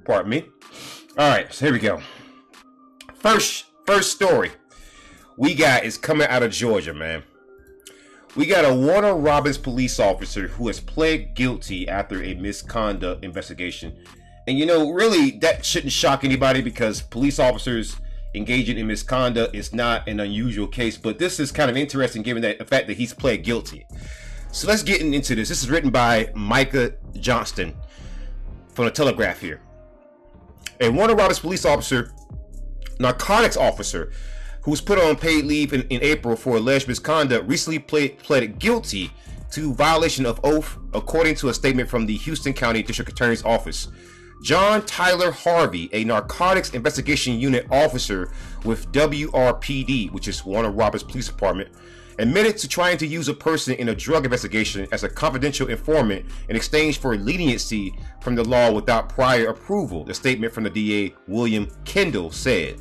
Pardon me. All right, so here we go. First story we got is coming out of Georgia, man. We got a Warner Robins police officer who has pled guilty after a misconduct investigation. And really, that shouldn't shock anybody because police officers engaging in misconduct is not an unusual case. But this is kind of interesting given the fact that he's pled guilty. So let's get into this. This is written by Micah Johnston from the Telegraph here. A Warner Robins police officer, narcotics officer, who was put on paid leave in April for alleged misconduct, recently pleaded guilty to violation of oath, according to a statement from the Houston County District Attorney's Office. John Tyler Harvey, a narcotics investigation unit officer with WRPD, which is Warner Robins Police Department, admitted to trying to use a person in a drug investigation as a confidential informant in exchange for leniency from the law without prior approval. The statement from the DA, William Kendall, said,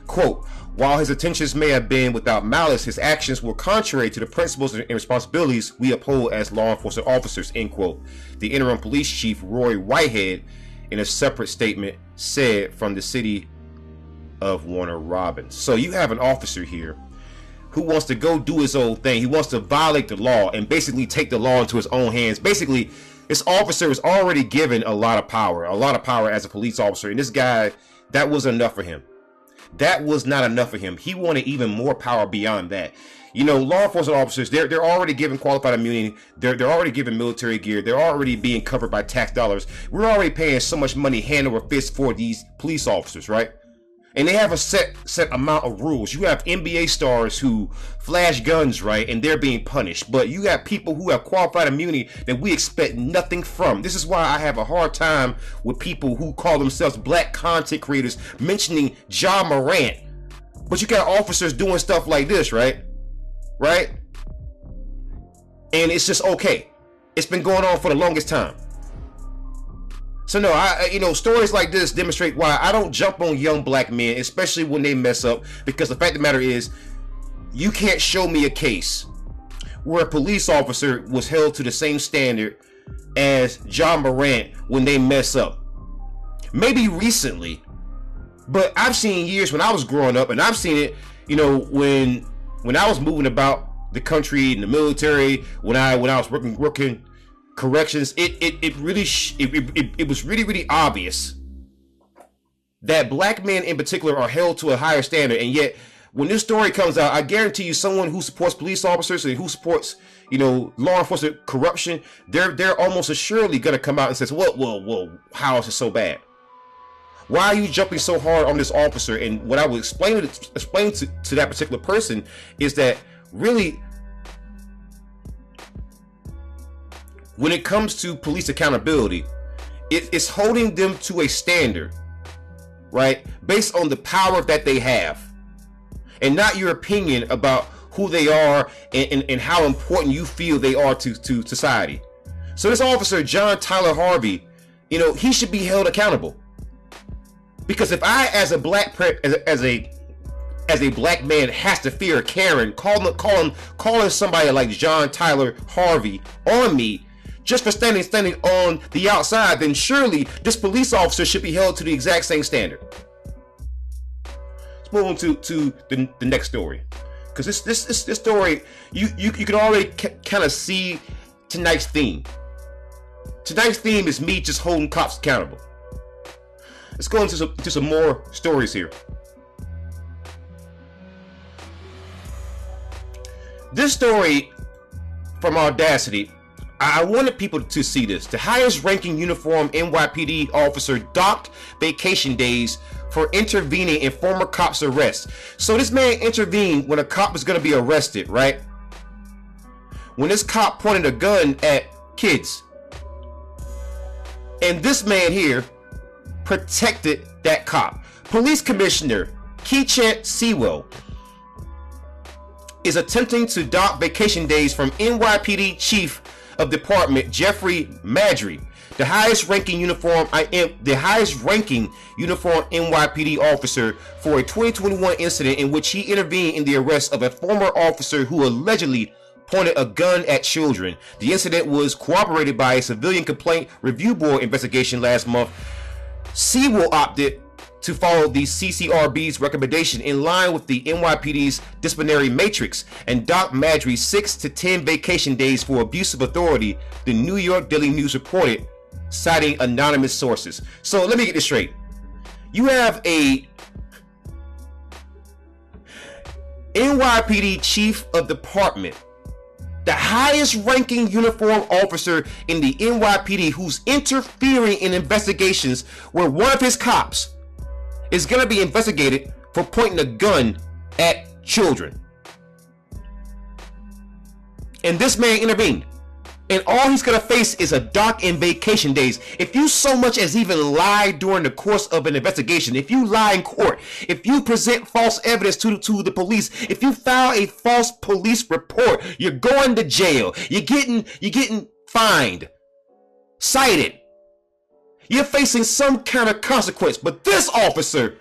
quote, while his intentions may have been without malice, his actions were contrary to the principles and responsibilities we uphold as law enforcement officers, end quote. The interim police chief, Roy Whitehead, in a separate statement, said from the city of Warner Robins. So you have an officer here who wants to go do his own thing. He wants to violate the law and basically take the law into his own hands. Basically, this officer is already given a lot of power as a police officer. And this guy, that was enough for him. That was not enough for him. He wanted even more power beyond that. Law enforcement officers, they're already given qualified immunity. They're already given military gear. They're already being covered by tax dollars. We're already paying so much money hand over fist for these police officers, right? And they have a set amount of rules. You have NBA stars who flash guns, right? And they're being punished. But you have people who have qualified immunity that we expect nothing from. This is why I have a hard time with people who call themselves black content creators mentioning Ja Morant. But you got officers doing stuff like this, right? Right? And it's just okay. It's been going on for the longest time. So no, stories like this demonstrate why I don't jump on young black men, especially when they mess up, because the fact of the matter is, you can't show me a case where a police officer was held to the same standard as Ja Morant when they mess up. Maybe recently, but I've seen years when I was growing up, and I've seen it, when I was moving about the country in the military, when I was working corrections, it was really obvious that black men in particular are held to a higher standard. And yet when this story comes out, I guarantee you someone who supports police officers and who supports law enforcement corruption, they're almost assuredly going to come out and say, whoa, how is it so bad? Why are you jumping so hard on this officer? And what I would explain to that particular person is that really, when it comes to police accountability, it's holding them to a standard, right? Based on the power that they have, and not your opinion about who they are and how important you feel they are to society. So this officer, John Tyler Harvey, he should be held accountable. Because if I, as a black man, has to fear Karen calling somebody like John Tyler Harvey on me, just for standing on the outside, then surely this police officer should be held to the exact same standard. Let's move on to the next story, because this story, you can already kind of see tonight's theme. Tonight's theme is me just holding cops accountable. Let's go into some more stories here. This story from Audacity, I wanted people to see this. The highest ranking uniformed NYPD officer docked vacation days for intervening in former cop's arrest. So this man intervened when a cop was going to be arrested, right? When this cop pointed a gun at kids. And this man here protected that cop. Police Commissioner Keechant Sewell is attempting to dock vacation days from NYPD Chief of Department Jeffrey Madry, the highest ranking uniformed NYPD officer, for a 2021 incident in which he intervened in the arrest of a former officer who allegedly pointed a gun at children. The incident was corroborated by a civilian complaint review board investigation last month. Sewell opted to follow the CCRB's recommendation in line with the NYPD's disciplinary matrix and docked Marjorie 6 to 10 vacation days for abuse of authority, the New York Daily News reported, citing anonymous sources. So let me get this straight. You have a NYPD chief of department, the highest ranking uniform officer in the NYPD, who's interfering in investigations where one of his cops is going to be investigated for pointing a gun at children. And this man intervened. And all he's going to face is a dock and vacation days. If you so much as even lie during the course of an investigation, if you lie in court, if you present false evidence to the police, if you file a false police report, you're going to jail. You're getting fined, cited. You're facing some kind of consequence. But this officer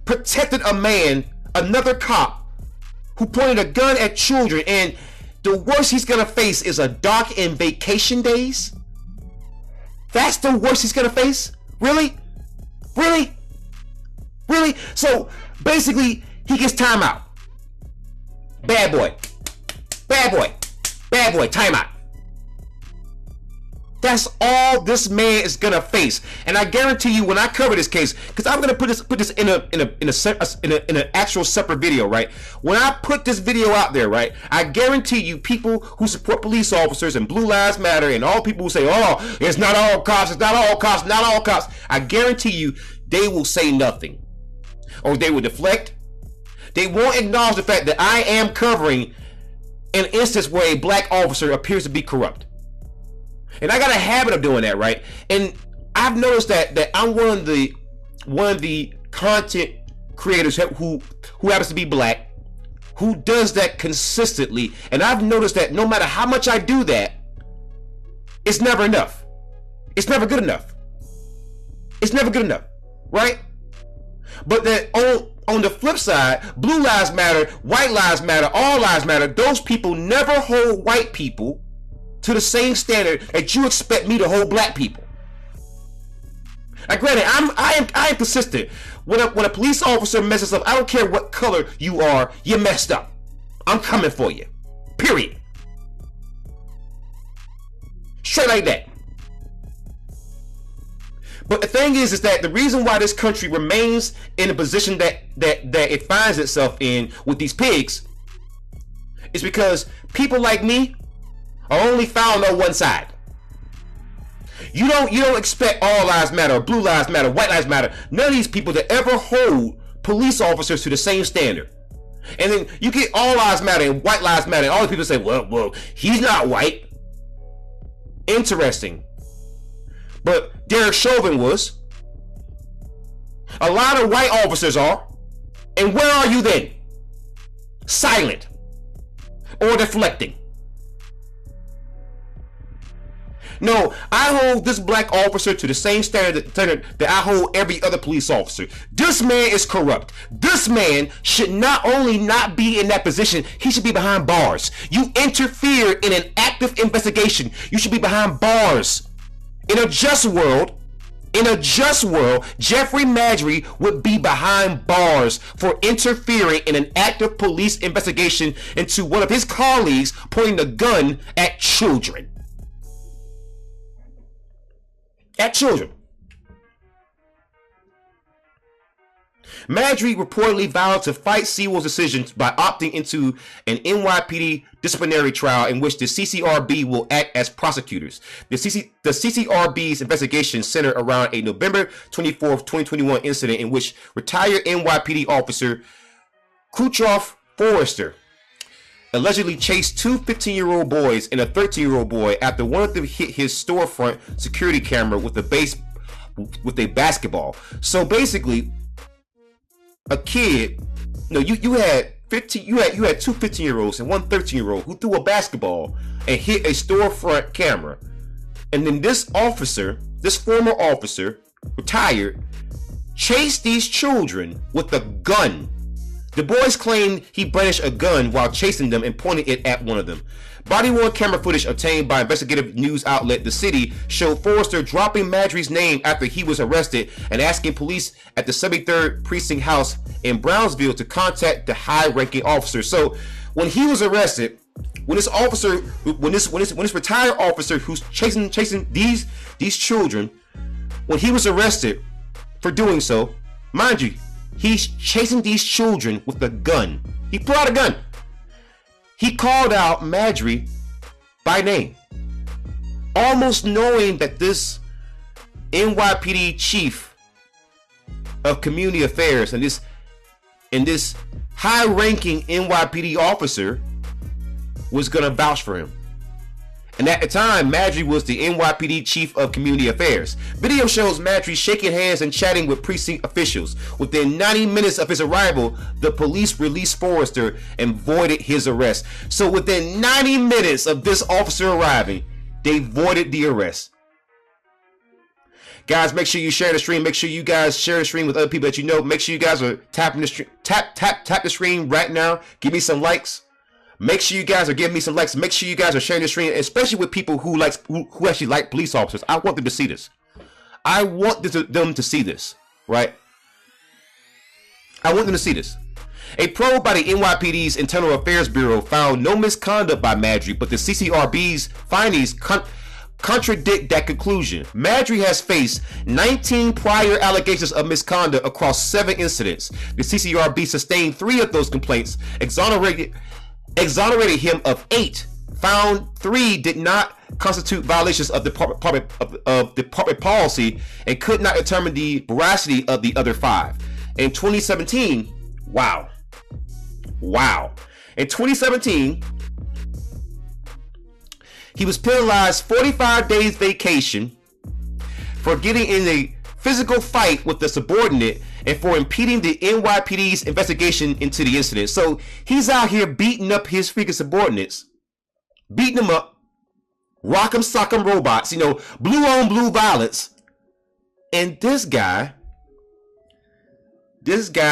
protected a man, another cop, who pointed a gun at children, and the worst he's gonna face is a dock and vacation days? That's the worst he's gonna face? Really? Really? Really? So basically, he gets time out. Bad boy. Bad boy. Bad boy. Time out. That's all this man is gonna face, and I guarantee you, when I cover this case, because I'm gonna put this in an actual separate video, right? When I put this video out there, right, I guarantee you, people who support police officers and Blue Lives Matter, and all people who say, "Oh, it's not all cops, it's not all cops, not all cops," I guarantee you, they will say nothing, or they will deflect. They won't acknowledge the fact that I am covering an instance where a black officer appears to be corrupt. And I got a habit of doing that, right? And I've noticed that I'm one of the content creators who happens to be black, who does that consistently. And I've noticed that no matter how much I do that, it's never enough. It's never good enough. It's never good enough, right? But that on the flip side, Blue Lives Matter, White Lives Matter, All Lives Matter, those people never hold white people to the same standard that you expect me to hold black people. Now, granted, I am consistent. When a police officer messes up, I don't care what color you are, you messed up. I'm coming for you. Period. Straight like that. But the thing is that the reason why this country remains in the position that it finds itself in with these pigs is because people like me are only found on one side. You don't expect All Lives Matter, or Blue Lives Matter, White Lives Matter, none of these people to ever hold police officers to the same standard. And then you get All Lives Matter and White Lives Matter, and all the people say, well, he's not white. Interesting. But Derek Chauvin was. A lot of white officers are. And where are you then? Silent. Or deflecting. No, I hold this black officer to the same standard that I hold every other police officer. This man is corrupt. This man should not only not be in that position, he should be behind bars. You interfere in an active investigation. You should be behind bars. In a just world, Jeffrey Marjorie would be behind bars for interfering in an active police investigation into one of his colleagues pointing a gun at children. At children. Marjorie reportedly vowed to fight Sewell's decision by opting into an NYPD disciplinary trial in which the CCRB will act as prosecutors. The CCRB's investigation centered around a November 24th, 2021 incident in which retired NYPD officer Kutroff Forrester allegedly chased two 15-year-old boys and a 13-year-old boy after one of them hit his storefront security camera with a basketball. So basically, a kid, you had two 15-year-olds and one 13-year-old who threw a basketball and hit a storefront camera. And then this former officer, retired, chased these children with a gun The boys claimed he brandished a gun while chasing them and pointed it at one of them. Body-worn camera footage obtained by investigative news outlet The City showed Forrester dropping Marjorie's name after he was arrested and asking police at the 73rd Precinct House in Brownsville to contact the high-ranking officer. So when he was arrested, when this retired officer who's chasing these children, when he was arrested for doing so, mind you, he's chasing these children with a gun. He pulled out a gun. He called out Marjorie by name, almost knowing that this NYPD chief of community affairs and this high-ranking NYPD officer was gonna vouch for him. And at the time, Marjorie was the NYPD chief of community affairs. Video shows Marjorie shaking hands and chatting with precinct officials. Within 90 minutes of his arrival, the police released Forrester and voided his arrest. So within 90 minutes of this officer arriving, they voided the arrest. Guys, make sure you share the stream. Make sure you guys share the stream with other people that you know. Make sure you guys are tapping the stream. Tap the stream right now. Give me some likes. Make sure you guys are giving me some likes. Make sure you guys are sharing the stream, especially with people who actually like police officers. I want them to see this. I want them to see this, right? I want them to see this. A probe by the NYPD's Internal Affairs Bureau found no misconduct by Marjorie, but the CCRB's findings contradict that conclusion. Marjorie has faced 19 prior allegations of misconduct across 7 incidents. The CCRB sustained 3 of those complaints, exonerated him of 8, found 3 did not constitute violations of department policy, and could not determine the veracity of the other 5. In 2017, wow. In 2017, he was penalized 45 days vacation for getting in a physical fight with the subordinate and for impeding the NYPD's investigation into the incident. So he's out here beating up his freaking subordinates, beating them up, rock'em sock'em robots, blue on blue violence. And this guy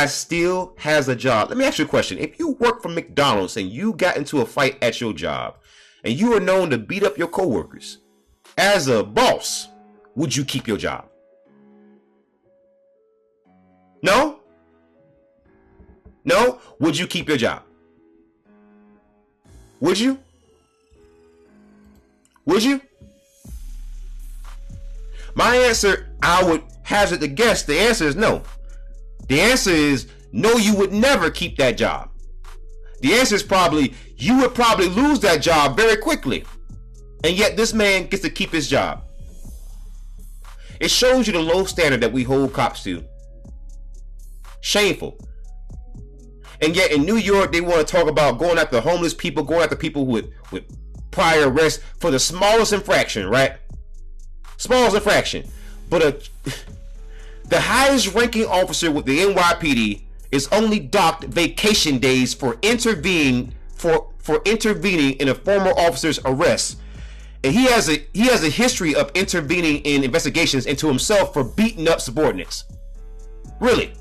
still has a job. Let me ask you a question. If you work for McDonald's and you got into a fight at your job and you are known to beat up your coworkers, as a boss, would you keep your job? No? Would you keep your job? Would you? My answer, I would hazard to guess, the answer is no. The answer is no, you would never keep that job. The answer is probably, you would probably lose that job very quickly. And yet this man gets to keep his job. It shows you the low standard that we hold cops to. Shameful. And yet in New York, they want to talk about going after homeless people, going after people with prior arrests for the smallest infraction, right? Smallest infraction. But the highest ranking officer with the NYPD is only docked vacation days for intervening in a former officer's arrest. And he has a history of intervening in investigations into himself for beating up subordinates. Really?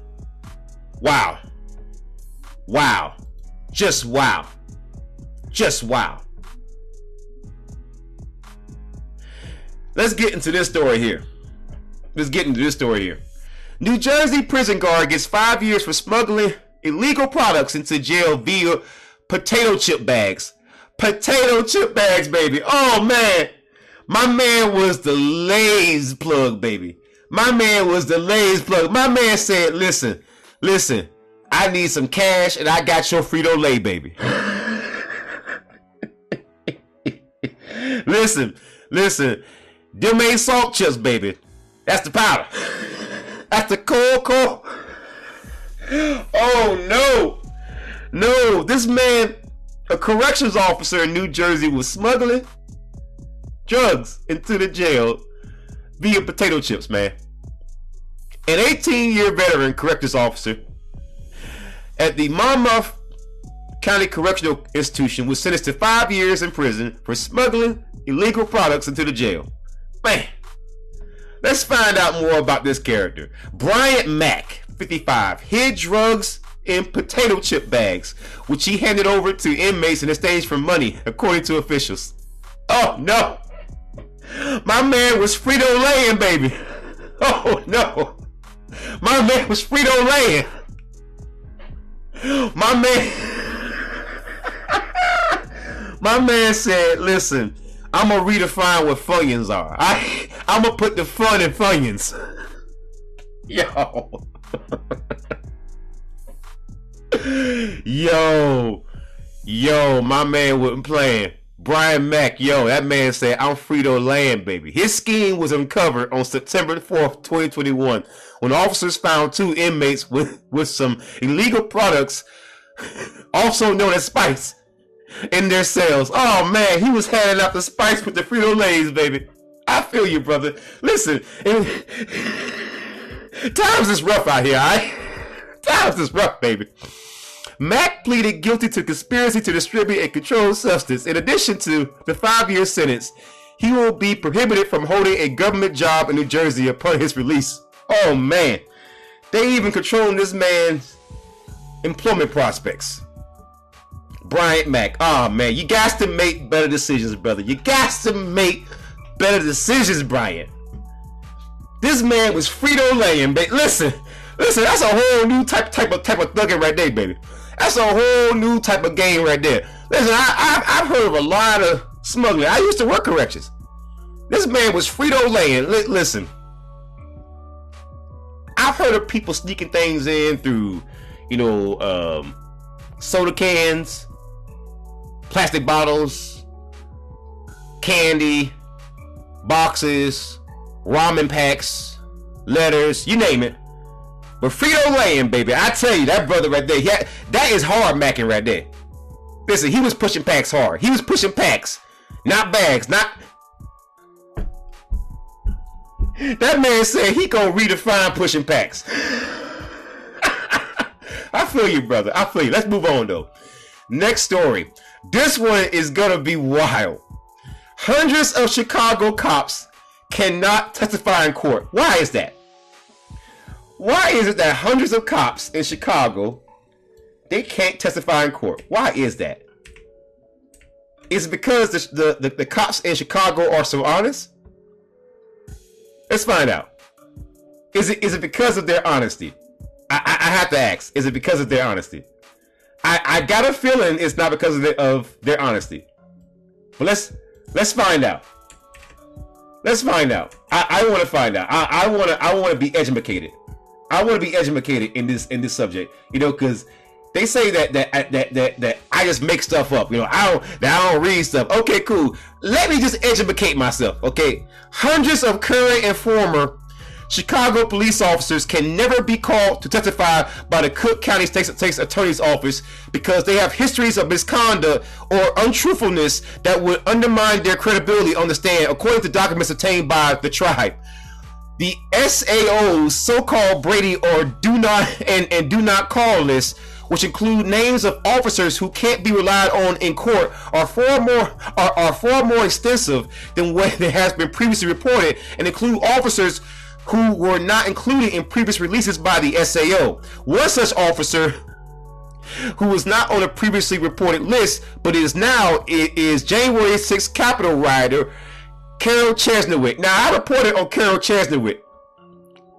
Wow. Just wow. Let's get into this story here. New Jersey prison guard gets 5 years for smuggling illegal products into jail via potato chip bags. Potato chip bags, baby. Oh, man. My man was the Lay's plug, baby. My man said, listen, I need some cash and I got your Frito-Lay, baby. Listen. Them ain't salt chips, baby. That's the powder. That's the cold. Oh, no. This man, a corrections officer in New Jersey, was smuggling drugs into the jail via potato chips, man. An 18-year veteran corrections officer at the Monmouth County Correctional Institution was sentenced to 5 years in prison for smuggling illegal products into the jail. Man, let's find out more about this character. Bryant Mack, 55, hid drugs in potato chip bags, which he handed over to inmates in exchange for money, according to officials. Oh no! My man was Frito-Laying, baby. Oh no! My man was Frito-Laying. My man said, listen, I'm gonna redefine what Funyuns are. I'm gonna put the fun in Funyuns. Yo. Yo, my man wasn't playing. Brian Mack, yo, that man said, I'm Frito-Laying, baby. His scheme was uncovered on September 4th, 2021, when officers found 2 inmates with some illegal products, also known as spice, in their cells. Oh, man, he was handing out the spice with the Frito-Lays, baby. I feel you, brother. Listen, times is rough out here, all right? Times is rough, baby. Mack pleaded guilty to conspiracy to distribute a controlled substance. In addition to the 5-year sentence, he will be prohibited from holding a government job in New Jersey upon his release. Oh man, they even controlling this man's employment prospects. Brian Mack, oh man, you got to make better decisions, brother. You got to make better decisions, Brian. This man was Frito-Laying, baby. Listen, that's a whole new type of thugging right there, baby. That's a whole new type of game right there. Listen, I've heard of a lot of smuggling. I used to work corrections. This man was Frito-Laying. Listen, I've heard of people sneaking things in through, soda cans, plastic bottles, candy, boxes, ramen packs, letters, you name it. But Frito-Laying, baby, I tell you, that brother right there, that is hard macking right there. Listen, he was pushing packs hard. He was pushing packs, not bags, not... That man said he gonna redefine pushing packs. I feel you, brother. I feel you. Let's move on, though. Next story. This one is gonna be wild. Hundreds of Chicago cops cannot testify in court. Why is that? Why is it that hundreds of cops in Chicago, they can't testify in court? Why is that? Is it because the cops in Chicago are so honest? Let's find out. Is it because of their honesty? I have to ask. Is it because of their honesty? I got a feeling it's not because of their honesty. But let's find out. Let's find out. I want to find out. I want to be educated. I want to be educated in this subject, because they say that I just make stuff up, I don't read stuff. Okay, cool. Let me just educate myself, okay? Hundreds of current and former Chicago police officers can never be called to testify by the Cook County State's Attorney's Office because they have histories of misconduct or untruthfulness that would undermine their credibility on the stand, according to documents obtained by the tribe. The SAO's so-called Brady or do not call list, which include names of officers who can't be relied on in court, are far more extensive than what has been previously reported, and include officers who were not included in previous releases by the SAO. One such officer who was not on a previously reported list, but is now, is January 6th Capitol rioter Carol Chesnowit. Now, I reported on Carol Chesnowit.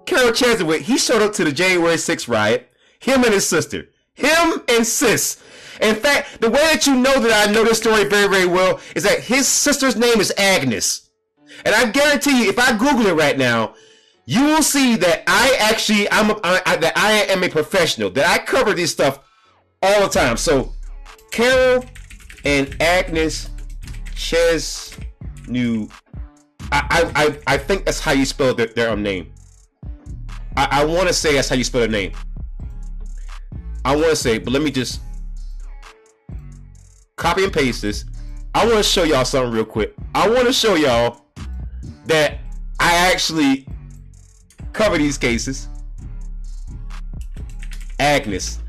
Carol Chesnowit, he showed up to the January 6th riot. Him and his sister. Him and sis. In fact, the way that you know that I know this story very, very well is that his sister's name is Agnes. And I guarantee you, if I Google it right now, you will see that that I am a professional, that I cover this stuff all the time. So, Carol and Agnes Chesnowit. I think that's how you spell their name. I want to say that's how you spell their name. I want to say, but let me just copy and paste this. I want to show y'all something real quick. I want to show y'all that I actually cover these cases. Agnes.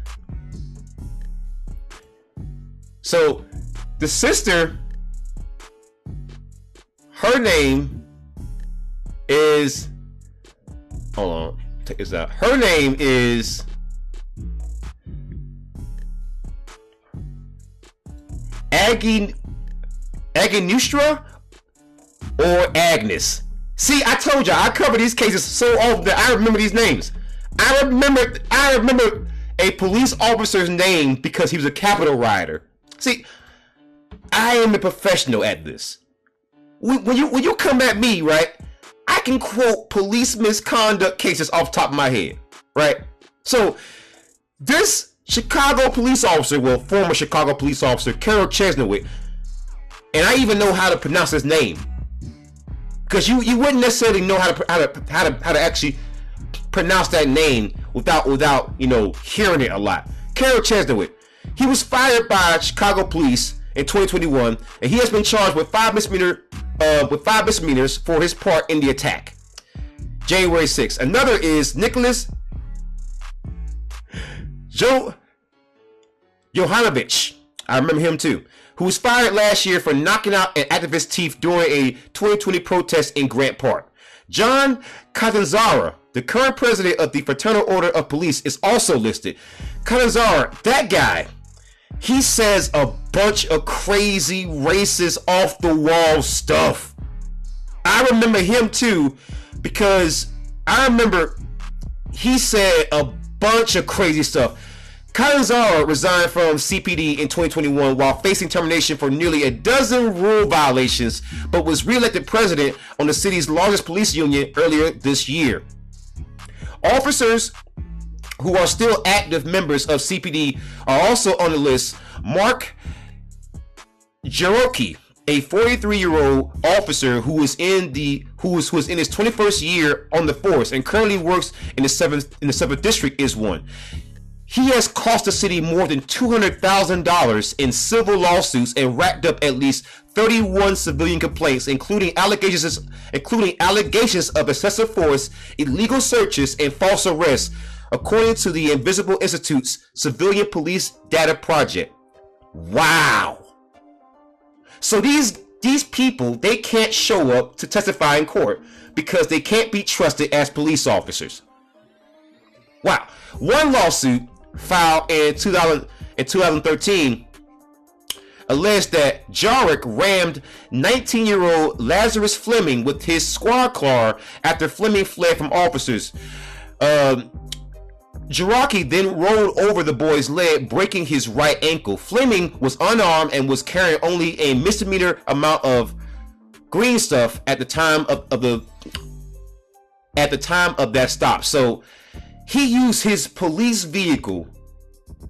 So the sister, her name is, hold on, take this out. Her name is Aginustra or Agnes. See, I told you I cover these cases so often that I remember these names. I remember a police officer's name because he was a Capitol rioter. See, I am a professional at this. When you come at me, right, I can quote police misconduct cases off the top of my head, right? So this Chicago police officer, well, former Chicago police officer, Carol Chesnowit, and I even know how to pronounce his name, because you wouldn't necessarily know how to actually pronounce that name without hearing it a lot. Carol Chesnowit, he was fired by Chicago police in 2021, and he has been charged with five misdemeanors for his part in the attack. January 6th. Another is Nicholas Johanovich. I remember him too. Who was fired last year for knocking out an activist's teeth during a 2020 protest in Grant Park. John Catanzara, the current president of the Fraternal Order of Police, is also listed. Catanzara, that guy, he says a bunch of crazy, racist, off-the-wall stuff. I remember him too, because I remember he said a bunch of crazy stuff. Catanzara resigned from CPD in 2021 while facing termination for nearly a dozen rule violations, but was re-elected president on the city's largest police union earlier this year. Officers who are still active members of CPD are also on the list. Mark Jeroki, a 43-year-old officer who was in his 21st year on the force and currently works in the 7th district, is one. He has cost the city more than $200,000 in civil lawsuits and racked up at least 31 civilian complaints, including allegations of excessive force, illegal searches, and false arrests, according to the Invisible Institute's Civilian Police Data Project. Wow. So these people, they can't show up to testify in court because they can't be trusted as police officers. Wow. One lawsuit filed in 2013 alleged that Jarek rammed 19-year-old Lazarus Fleming with his squad car after Fleming fled from officers. Jaraki then rolled over the boy's leg, breaking his right ankle. Fleming was unarmed and was carrying only a misdemeanor amount of green stuff at the time of that stop. So he used his police vehicle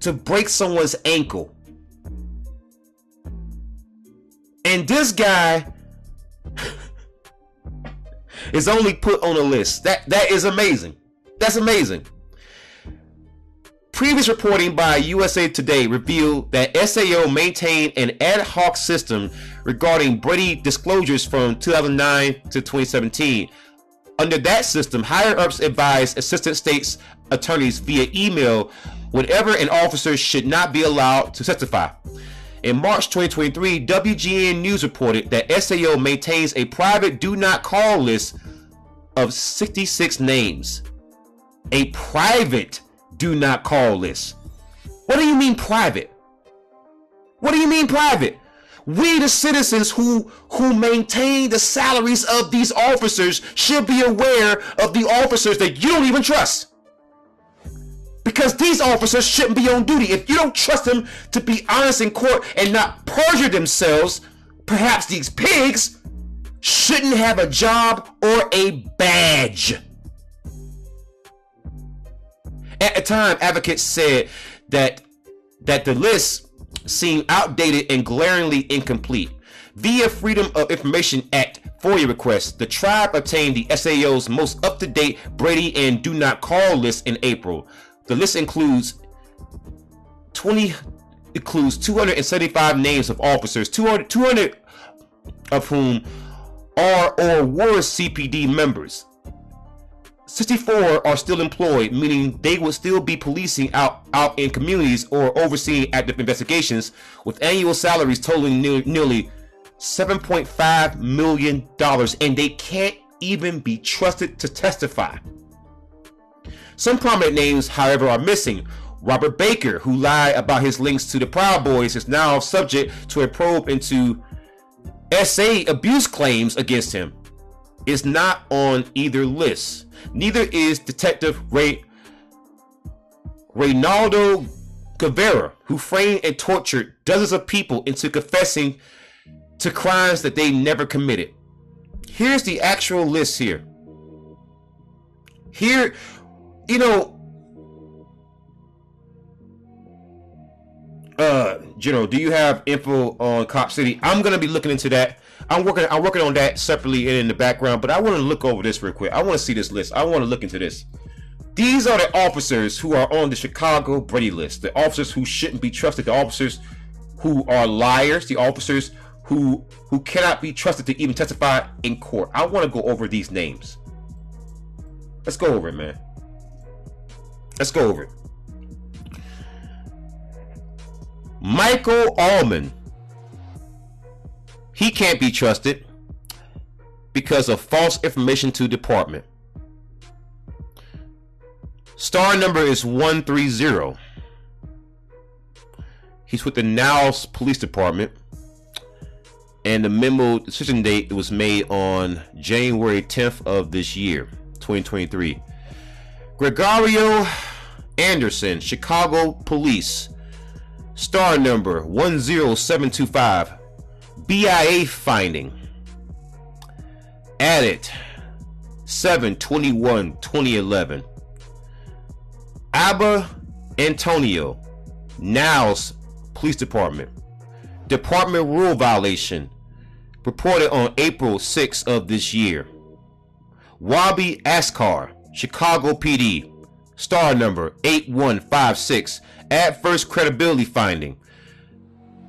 to break someone's ankle. And this guy is only put on a list. That is amazing. That's amazing. Previous reporting by USA Today revealed that SAO maintained an ad hoc system regarding Brady disclosures from 2009 to 2017. Under that system, higher-ups advised assistant state's attorneys via email whenever an officer should not be allowed to testify. In March 2023, WGN News reported that SAO maintains a private do not call list of 66 names. A private do not call list. What do you mean private? What do you mean private? We, the citizens who maintain the salaries of these officers, should be aware of the officers that you don't even trust. Because these officers shouldn't be on duty. If you don't trust them to be honest in court and not perjure themselves, perhaps these pigs shouldn't have a job or a badge. At the time, advocates said that the list seemed outdated and glaringly incomplete. Via Freedom of Information Act FOIA request, the tribe obtained the SAO's most up-to-date Brady and Do Not Call list in April. The list includes 275 names of officers, 200 of whom are or were CPD members. 64 are still employed, meaning they will still be policing out in communities or overseeing active investigations, with annual salaries totaling nearly $7.5 million, and they can't even be trusted to testify. Some prominent names, however, are missing. Robert Baker, who lied about his links to the Proud Boys, is now subject to a probe into SA abuse claims against him. Is not on either list. Neither is Detective Reynaldo Guevara, who framed and tortured dozens of people into confessing to crimes that they never committed. Here's the actual list here. Here, you know, General, do you have info on Cop City? I'm gonna be looking into that. I'm working on that separately and in the background, but I want to look over this real quick. I want to see this list. I want to look into this. These are the officers who are on the Chicago Brady list. The officers who shouldn't be trusted. The officers who are liars. The officers who cannot be trusted to even testify in court. I want to go over these names. Let's go over it, man. Let's go over it. Michael Allman. He can't be trusted because of false information to department. Star number is 130. He's with the Niles Police Department. And the memo decision date was made on January 10th of this year, 2023. Gregorio Anderson, Chicago Police. Star number 10725. BIA finding. Added 7/21/2011. Abba Antonio, Niles Police Department. Department rule violation. Reported on April 6th of this year. Wabi Askar, Chicago PD. Star number 8156. Adverse credibility finding.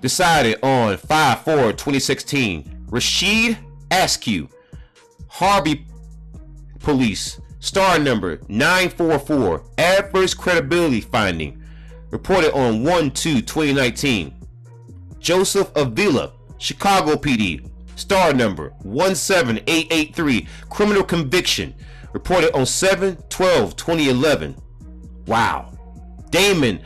Decided on 5/4/2016. Rashid Askew, Harvey Police. Star number 944. Adverse credibility finding. Reported on 1/2/2019. Joseph Avila, Chicago PD. Star number 17883. Criminal conviction. Reported on 7/12/2011. Wow. Damon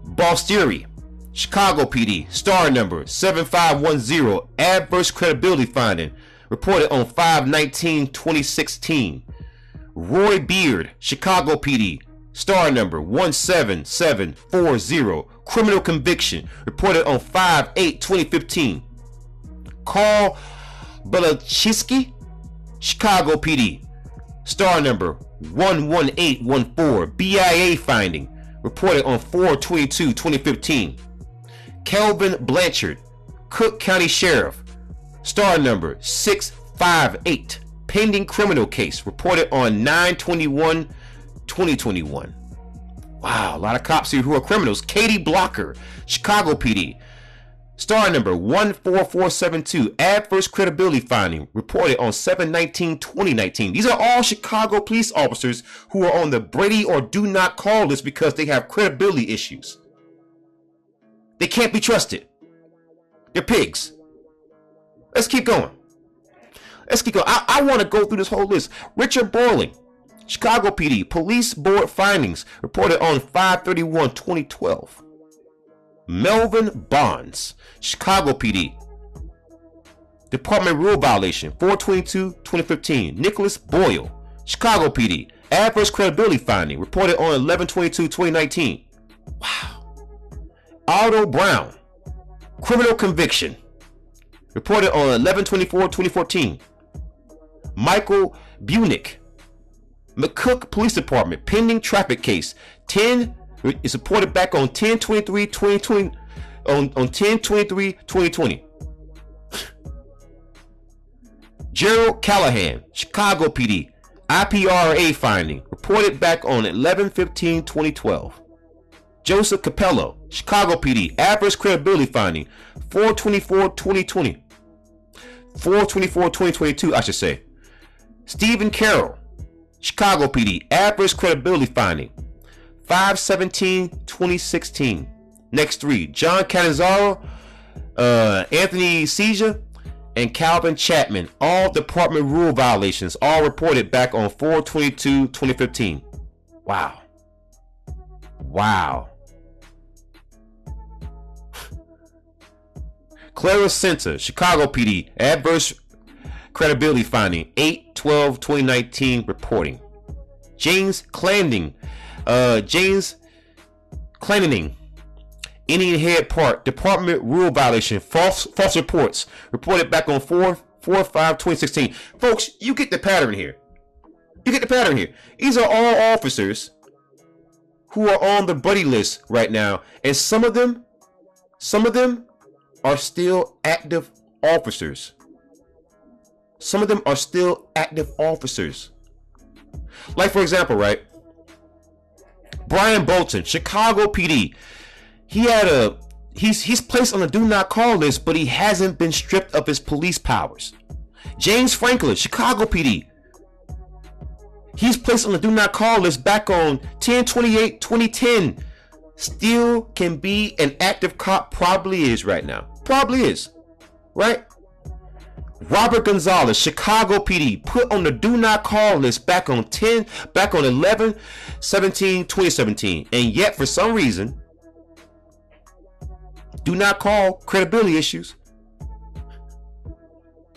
Balstieri, Chicago PD. Star number 7510. Adverse credibility finding. Reported on 5/19/2016. Roy Beard, Chicago PD. Star number 17740. Criminal conviction. Reported on 5/8/2015. Carl Belachiski, Chicago PD. Star number 11814. BIA finding. Reported on 4/22/2015. Kelvin Blanchard, Cook County Sheriff. Star number 658. Pending criminal case. Reported on 9/21/2021. Wow, a lot of cops here who are criminals. Katie Blocker, Chicago PD. Star number 14472. Adverse credibility finding. Reported on 7/19/2019. These are all Chicago police officers who are on the Brady or do not call list because they have credibility issues. They can't be trusted. They're pigs. Let's keep going. I want to go through this whole list. Richard Borling, Chicago PD. Police board findings. Reported on 5/31/2012. Melvin Bonds, Chicago PD. Department rule violation. 4/22/2015. Nicholas Boyle, Chicago PD. Adverse credibility finding. Reported on 11/22/2019. Wow. Otto Brown, criminal conviction. Reported on 11/24/2014. Michael Bunick, McCook Police Department. Pending traffic case. 10 is reported back on 10/23/2020. On 10/23/2020. Gerald Callahan, Chicago PD. IPRA finding. Reported back on 11/15/2012. Joseph Capello, Chicago PD. Adverse credibility finding. 4/24/2020. 4/24/2022, I should say. Stephen Carroll, Chicago PD. Adverse credibility finding. 5/17/2016. Next three: John Canizaro, Anthony Seizure, and Calvin Chapman. All department rule violations. All reported back on 4/22/2015. Wow. Clara Center, Chicago PD, adverse credibility finding, 8/12/2019 reporting. James Clanding, Indian Head Park, Department rule violation, false reports, reported back on 4/5/2016. Folks, you get the pattern here. These are all officers who are on the buddy list right now, and some of them are still active officers. Like, for example, right? Brian Bolton, Chicago PD. He's placed on the do not call list, but he hasn't been stripped of his police powers. James Franklin, Chicago PD. He's placed on the do not call list back on 10/28/2010. Still can be an active cop, probably is right now. Probably is, right? Robert Gonzalez, Chicago PD, put on the do not call list back on 11/17/2017, and yet for some reason, do not call, credibility issues,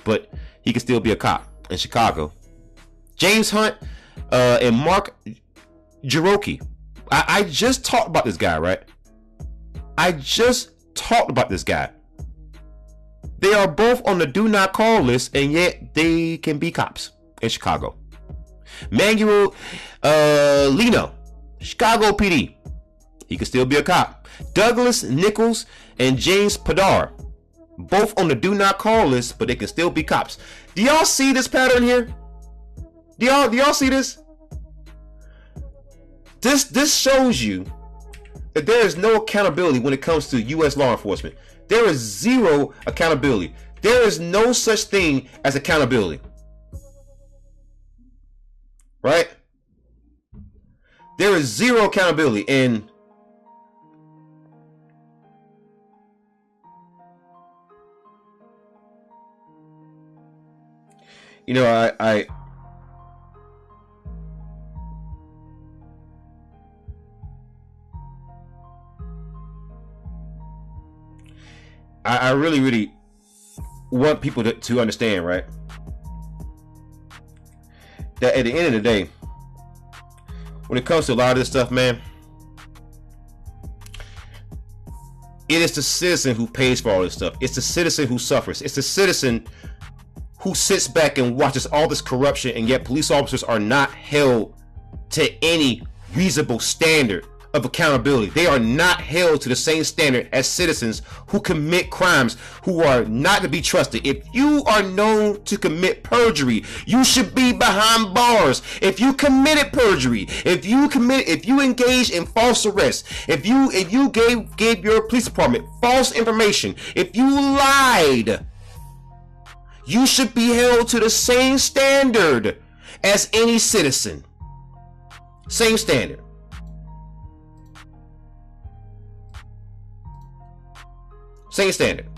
but he can still be a cop in Chicago. James Hunt and Mark Jiroki. I just talked about this guy, right? They are both on the do not call list, and yet they can be cops in Chicago. Manuel Lino, Chicago PD. He can still be a cop. Douglas Nichols and James Padar, both on the do not call list, but they can still be cops. Do y'all see this pattern here? Do y'all see this? This shows you that there is no accountability when it comes to U.S. law enforcement. There is zero accountability. There is no such thing as accountability. Right? There is zero accountability. And you know, I really want people to understand, right? That at the end of the day, when it comes to a lot of this stuff, man, it is the citizen who pays for all this stuff. It's the citizen who suffers. It's the citizen who sits back and watches all this corruption, and yet police officers are not held to any reasonable standard of accountability. They are not held to the same standard as citizens who commit crimes, who are not to be trusted. If you are known to commit perjury, you should be behind bars. If you committed perjury, if you engaged in false arrest, if you gave your police department false information, if you lied, you should be held to the same standard as any citizen. Same standard. Same standard.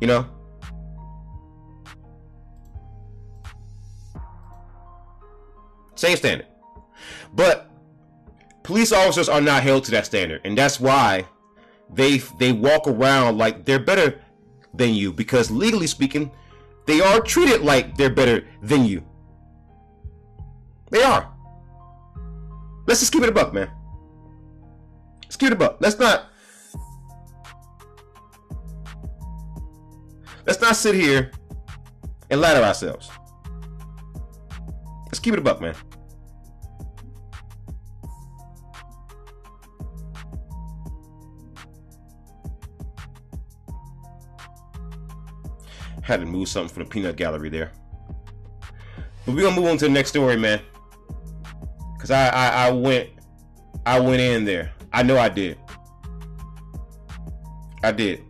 You know? Same standard. But police officers are not held to that standard, and that's why they walk around like they're better than you, because legally speaking, they are treated like they're better than you. They are. Let's just keep it a buck, man. Let's keep it a buck. Let's not sit here and lie to ourselves. Let's keep it a buck, man. Had to move something from the peanut gallery there. But we're gonna move on to the next story, man. Cause I went in there. I know I did. I don't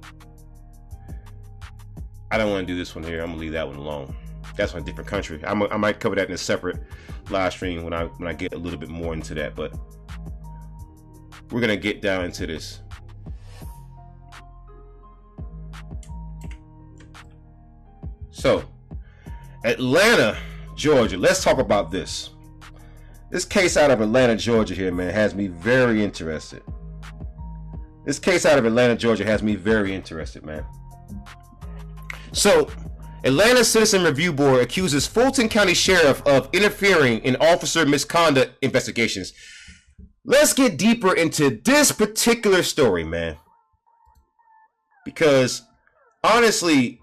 want to do this one here. I'm gonna leave that one alone. That's from a different country. I might cover that in a separate live stream when I get a little bit more into that. But we're gonna get down into this. So, Atlanta, Georgia. Let's talk about this. This case out of Atlanta, Georgia here, man, has me very interested. This case out of Atlanta, Georgia has me very interested, man. So, Atlanta Citizen Review Board accuses Fulton County Sheriff of interfering in officer misconduct investigations. Let's get deeper into this particular story, man. Because, honestly,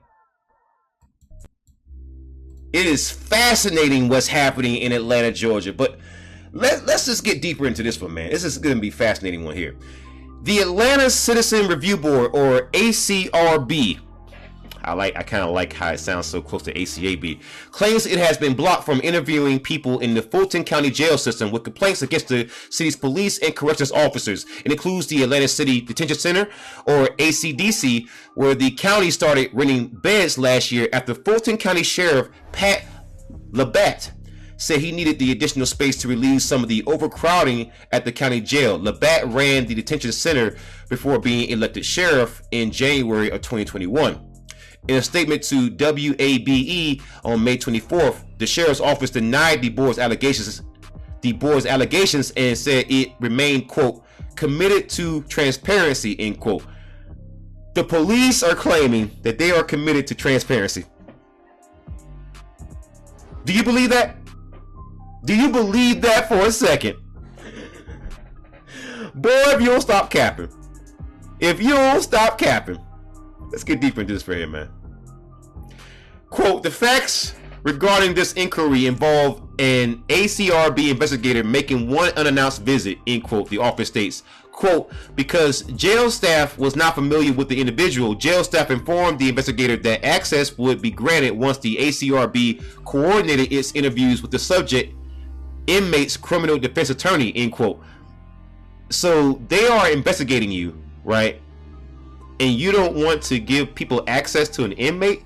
it is fascinating what's happening in Atlanta, Georgia. But let's just get deeper into this one, man. This is going to be a fascinating one here. The Atlanta Citizen Review Board, or ACRB, I kind of like how it sounds so close to ACAB, claims it has been blocked from interviewing people in the Fulton County jail system with complaints against the city's police and corrections officers. It includes the Atlanta City Detention Center, or ACDC, where the county started renting beds last year after Fulton County Sheriff Pat Labatt said he needed the additional space to relieve some of the overcrowding at the county jail. Labatt ran the detention center before being elected sheriff in January of 2021. In a statement to WABE on May 24th, the sheriff's office denied the board's allegations and said it remained, quote, committed to transparency, end quote. The police are claiming that they are committed to transparency. Do you believe that? Do you believe that for a second? Boy, if you don't stop capping. If you don't stop capping. Let's get deeper into this for here, man. Quote, the facts regarding this inquiry involve an ACRB investigator making one unannounced visit, end quote, the office states. Quote, because jail staff was not familiar with the individual, jail staff informed the investigator that access would be granted once the ACRB coordinated its interviews with the subject inmate's criminal defense attorney, end quote. So they are investigating you, right? And you don't want to give people access to an inmate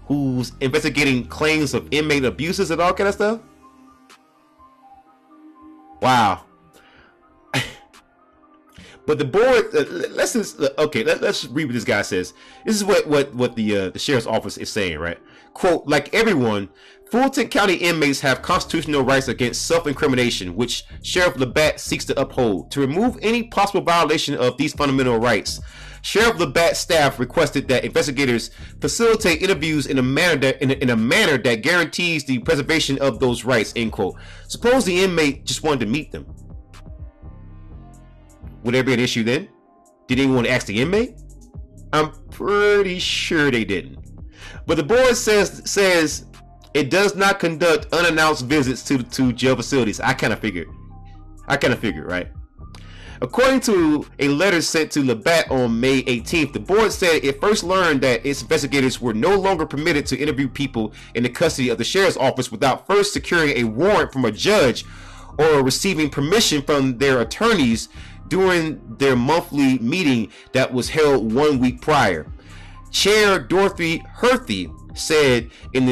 who's investigating claims of inmate abuses and all kind of stuff? Wow. But the board, let's read what this guy says. This is what the sheriff's office is saying, right? Quote, like everyone, Fulton County inmates have constitutional rights against self-incrimination, which Sheriff Labatt seeks to uphold. To remove any possible violation of these fundamental rights, Sheriff Labatt's staff requested that investigators facilitate interviews in a manner that guarantees the preservation of those rights, end quote. Suppose the inmate just wanted to meet them. Would there be an issue then? Did anyone ask the inmate? I'm pretty sure they didn't. But the board says it does not conduct unannounced visits to jail facilities. I kind of figured, right? According to a letter sent to Labatt on May 18th, the board said it first learned that its investigators were no longer permitted to interview people in the custody of the sheriff's office without first securing a warrant from a judge or receiving permission from their attorneys during their monthly meeting that was held 1 week prior. Chair Dorothy Herthy said in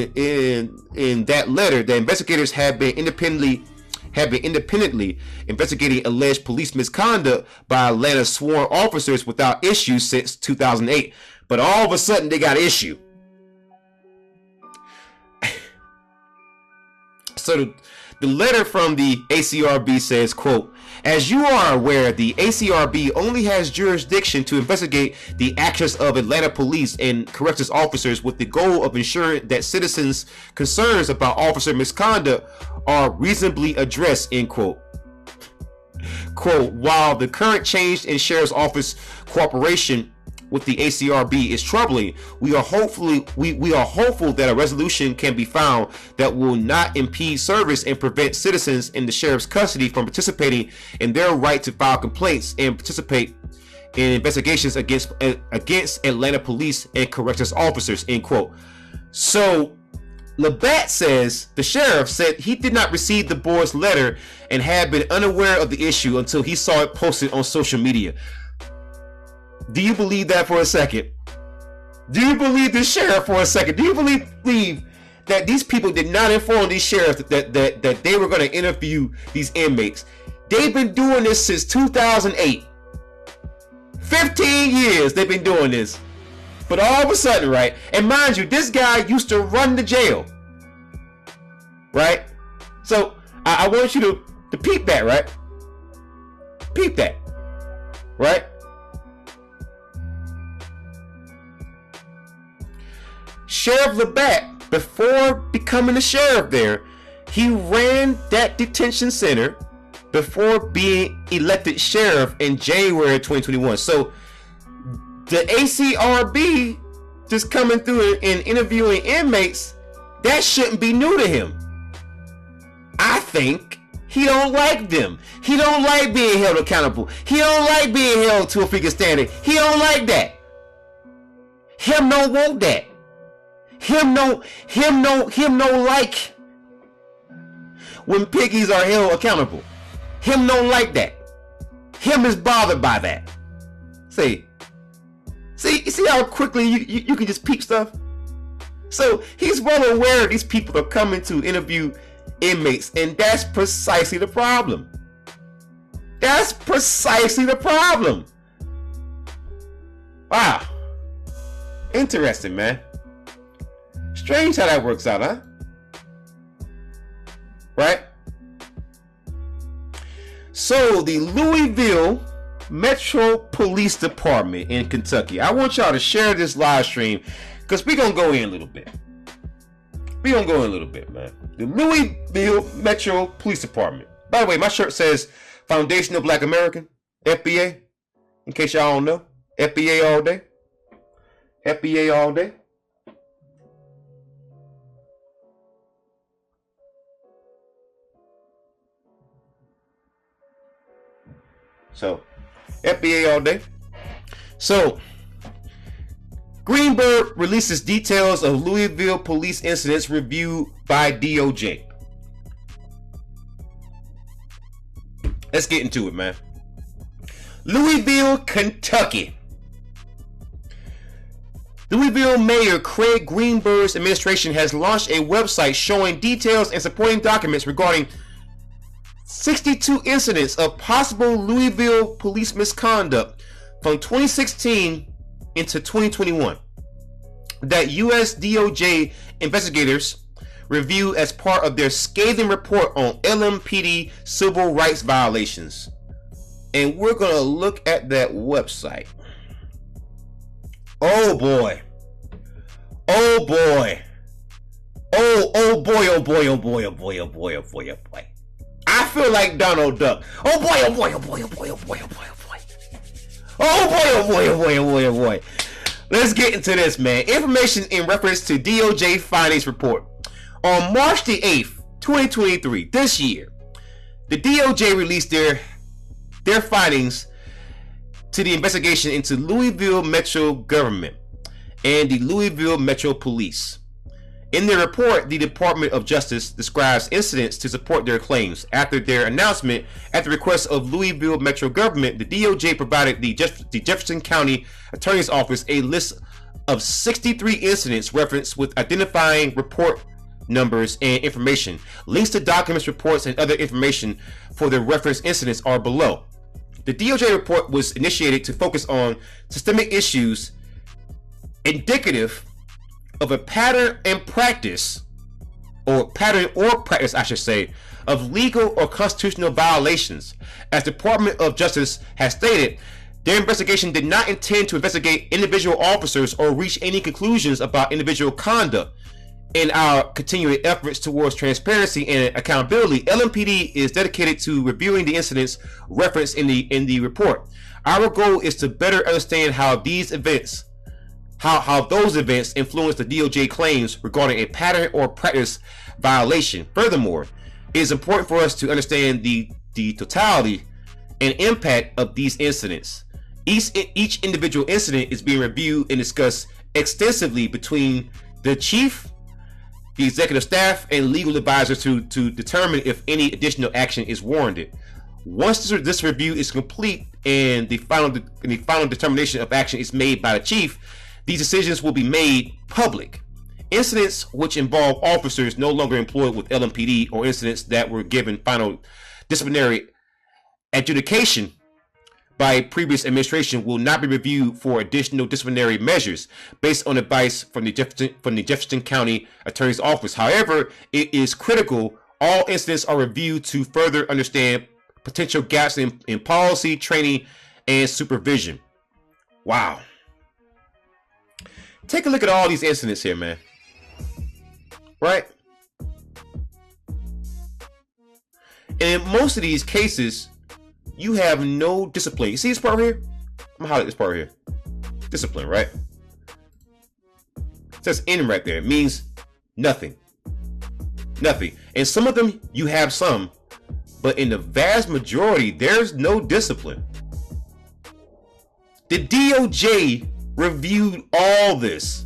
that letter that investigators had been independently investigating alleged police misconduct by Atlanta's sworn officers without issue since 2008. But all of a sudden they got issue. So the letter from the ACRB says, quote, as you are aware, the ACRB only has jurisdiction to investigate the actions of Atlanta police and corrections officers with the goal of ensuring that citizens' concerns about officer misconduct are reasonably addressed, end quote. Quote, while the current change in sheriff's office cooperation with the ACRB is troubling, we are hopeful that a resolution can be found that will not impede service and prevent citizens in the sheriff's custody from participating in their right to file complaints and participate in investigations against Atlanta police and corrections officers, end quote. So Labatt says the sheriff said he did not receive the board's letter and had been unaware of the issue until he saw it posted on social media. Do you believe that for a second? Do you believe the sheriff for a second? Do you believe that these people did not inform these sheriffs that they were going to interview these inmates? They've been doing this since 2008. 15 years they've been doing this. But all of a sudden, right? And mind you, this guy used to run the jail. Right? So I want you to peep that, right? Peep that. Right? Sheriff Labatt, before becoming the sheriff there, he ran that detention center before being elected sheriff in January 2021. So the ACRB just coming through and interviewing inmates, that shouldn't be new to him. I think he don't like them. He don't like being held accountable. He don't like being held to a freaking standard. He don't like that. Him don't want that. Him don't like when piggies are held accountable. Him don't like that. Him is bothered by that. See how quickly you can just peep stuff? So he's well aware these people are coming to interview inmates, and that's precisely the problem. That's precisely the problem. Wow. Interesting, man. Strange how that works out, huh? Right? So the Louisville Metro Police Department in Kentucky. I want y'all to share this live stream because we're going to go in a little bit. Man. The Louisville Metro Police Department. By the way, my shirt says Foundation of Black American, FBA. In case y'all don't know. FBA all day. FBA all day. So, FBA all day. So, Greenberg releases details of Louisville police incidents reviewed by DOJ. Let's get into it, man. Louisville, Kentucky. Louisville Mayor Craig Greenberg's administration has launched a website showing details and supporting documents regarding 62 incidents of possible Louisville police misconduct from 2016 into 2021 that U.S. DOJ investigators review as part of their scathing report on LMPD civil rights violations. And we're going to look at that website. Oh boy. Oh boy. Oh boy, oh boy, oh boy, oh boy, oh boy, oh boy, oh boy. I feel like Donald Duck. Oh boy, oh boy, oh boy, oh boy, oh boy, oh boy, oh boy. Oh boy, oh boy, oh boy, oh boy, oh boy. Let's get into this, man. Information in reference to DOJ findings report. On March the 8th, 2023, this year, the DOJ released their findings to the investigation into Louisville Metro government and the Louisville Metro Police. In their report, the Department of Justice describes incidents to support their claims. After their announcement, at the request of Louisville Metro government, the DOJ provided the Jefferson County Attorney's Office a list of 63 incidents referenced with identifying report numbers and information. Links to documents, reports, and other information for the referenced incidents are below. The DOJ report was initiated to focus on systemic issues indicative of a pattern or practice, I should say, of legal or constitutional violations. As the Department of Justice has stated, their investigation did not intend to investigate individual officers or reach any conclusions about individual conduct. In our continuing efforts towards transparency and accountability, LMPD is dedicated to reviewing the incidents referenced in the report. Our goal is to better understand how these events how those events influence the DOJ claims regarding a pattern or practice violation. Furthermore, it is important for us to understand the totality and impact of these incidents. Each individual incident is being reviewed and discussed extensively between the chief, the executive staff, and legal advisors to determine if any additional action is warranted. Once this review is complete and the final determination of action is made by the chief, these decisions will be made public. Incidents which involve officers no longer employed with LMPD or incidents that were given final disciplinary adjudication by a previous administration will not be reviewed for additional disciplinary measures based on advice from the Jefferson County Attorney's Office. However, it is critical all incidents are reviewed to further understand potential gaps in policy, training, and supervision. Wow. Take a look at all these incidents here, man. Right? And in most of these cases, you have no discipline. You see this part here? I'm gonna highlight this part here. Discipline, right? It says N right there. It means nothing. Nothing. And some of them, you have some. But in the vast majority, there's no discipline. The DOJ reviewed all this.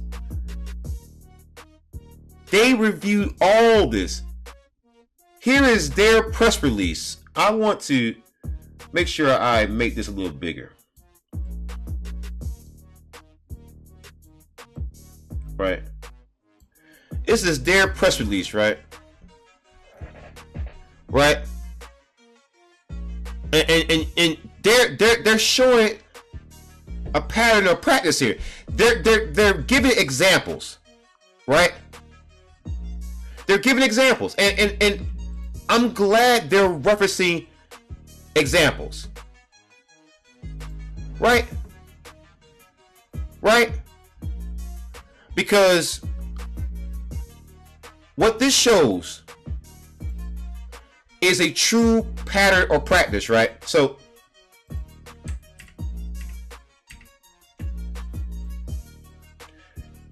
They reviewed all this. Here is their press release. I want to make sure I make this a little bigger. Right. This is their press release, right? Right. And they're showing a pattern of practice here. They're giving examples, right? They're giving examples, and I'm glad they're referencing examples, right? Right? Because what this shows is a true pattern or practice, right? So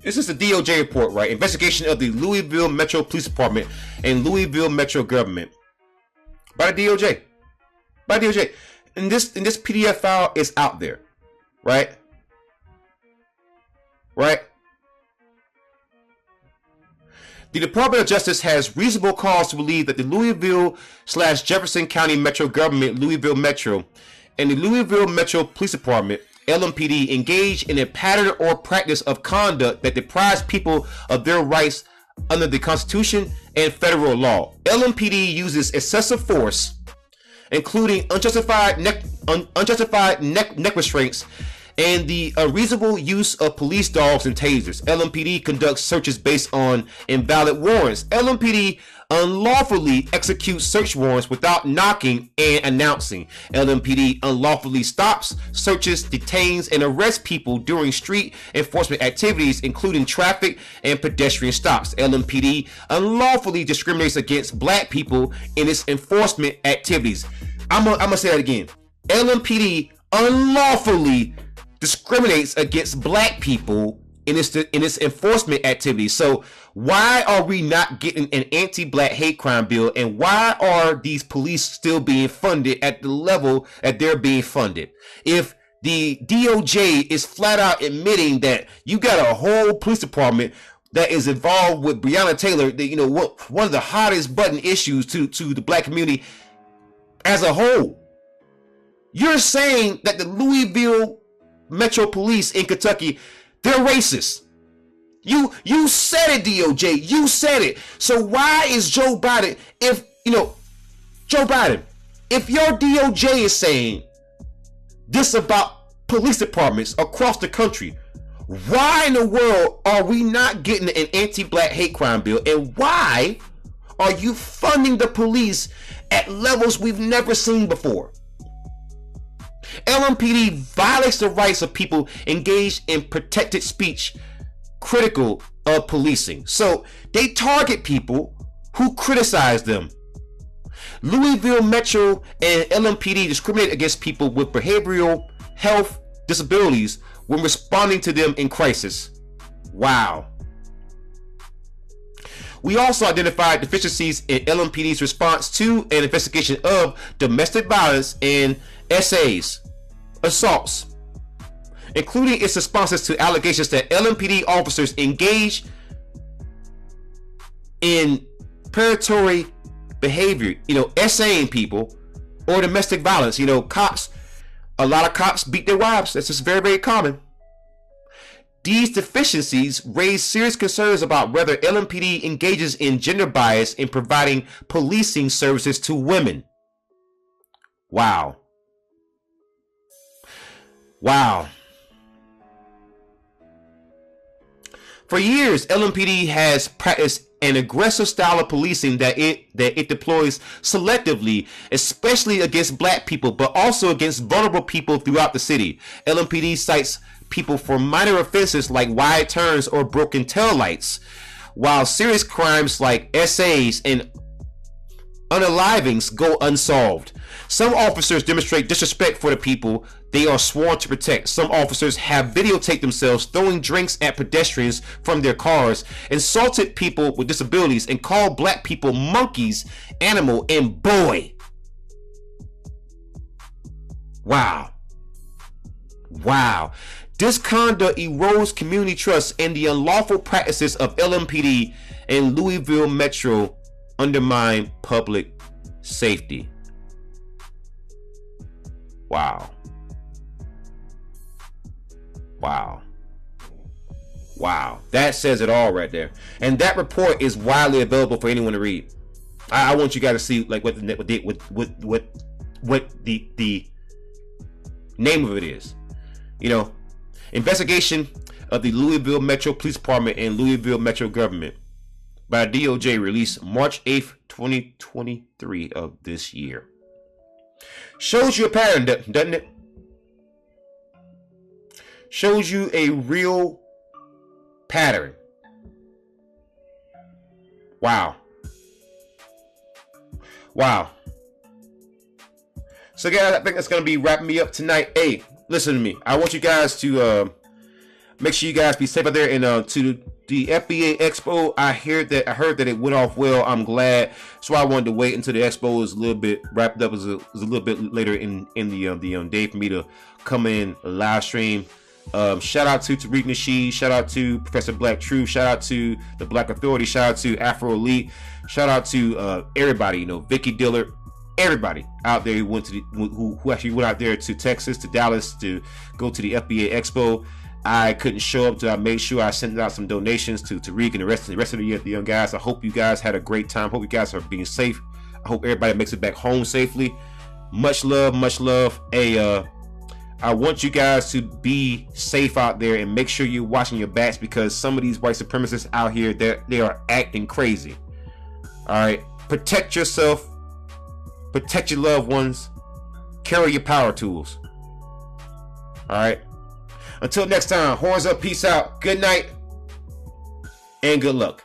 this is the DOJ report, right? Investigation of the Louisville Metro Police Department and Louisville Metro government by the DOJ. By the DOJ. And this PDF file is out there, right? Right? The Department of Justice has reasonable cause to believe that the Louisville/Jefferson County Metro Government, Louisville Metro, and the Louisville Metro Police Department, LMPD, engage in a pattern or practice of conduct that deprives people of their rights under the Constitution and federal law. LMPD uses excessive force, including unjustified neck restraints, and the unreasonable use of police dogs and tasers. LMPD conducts searches based on invalid warrants. LMPD unlawfully executes search warrants without knocking and announcing. LMPD unlawfully stops, searches, detains, and arrests people during street enforcement activities, including traffic and pedestrian stops. LMPD unlawfully discriminates against black people in its enforcement activities. I'm gonna say that again. LMPD unlawfully discriminates against black people in its enforcement activities. So why are we not getting an anti-black hate crime bill, and why are these police still being funded at the level that they're being funded? If the DOJ is flat out admitting that you got a whole police department that is involved with Breonna Taylor, one of the hottest button issues to the black community as a whole, you're saying that the Louisville Metro Police in Kentucky, they're racist. You said it, DOJ. You said it. So why is Joe Biden, if your DOJ is saying this about police departments across the country, why in the world are we not getting an anti-black hate crime bill? And why are you funding the police at levels we've never seen before? LMPD violates the rights of people engaged in protected speech critical of policing. So they target people who criticize them. Louisville Metro and LMPD discriminate against people with behavioral health disabilities when responding to them in crisis. Wow. We also identified deficiencies in LMPD's response to an investigation of domestic violence and assaults, including its responses to allegations that LMPD officers engage in predatory behavior, essaying people, or domestic violence. Cops, a lot of cops beat their wives. That's just very, very common. These deficiencies raise serious concerns about whether LMPD engages in gender bias in providing policing services to women. Wow. Wow. For years, LMPD has practiced an aggressive style of policing that it deploys selectively, especially against black people, but also against vulnerable people throughout the city. LMPD cites people for minor offenses like wide turns or broken taillights, while serious crimes like SAs and unalivings go unsolved. Some officers demonstrate disrespect for the people they are sworn to protect. Some officers have videotaped themselves throwing drinks at pedestrians from their cars, insulted people with disabilities, and called black people monkeys, animal, and boy. Wow. Wow. This conduct erodes community trust, and the unlawful practices of LMPD and Louisville Metro undermine public safety. Wow. Wow. Wow. That says it all right there. And that report is widely available for anyone to read. I want you guys to see like what the name of it is. You know, investigation of the Louisville Metro Police Department and Louisville Metro government by DOJ released March 8th, 2023 of this year. Shows you a pattern, doesn't it? Shows you a real pattern. Wow. Wow. So guys, I think that's going to be wrapping me up tonight. Hey, listen to me. I want you guys to make sure you guys be safe out there and to the FBA Expo. I heard that it went off well. I'm glad. So I wanted to wait until the Expo is a little bit wrapped up. It was a little bit later in the day for me to come in live stream. Shout out to Tariq Nasheed. Shout out to Professor Black Truth. Shout out to the Black Authority. Shout out to Afro Elite. Shout out to everybody. You know, Vicky Dillard. Everybody out there who went to who actually went out there to Texas, to Dallas to go to the FBA Expo. I couldn't show up, so I made sure I sent out some donations to Tariq and the rest of the young guys. I hope you guys had a great time. Hope you guys are being safe. I hope everybody makes it back home safely. Much love, much love. Hey, I want you guys to be safe out there and make sure you're watching your backs, because some of these white supremacists out here, they are acting crazy. All right, protect yourself. Protect your loved ones. Carry your power tools. Alright. Until next time, horns up, peace out, good night, and good luck.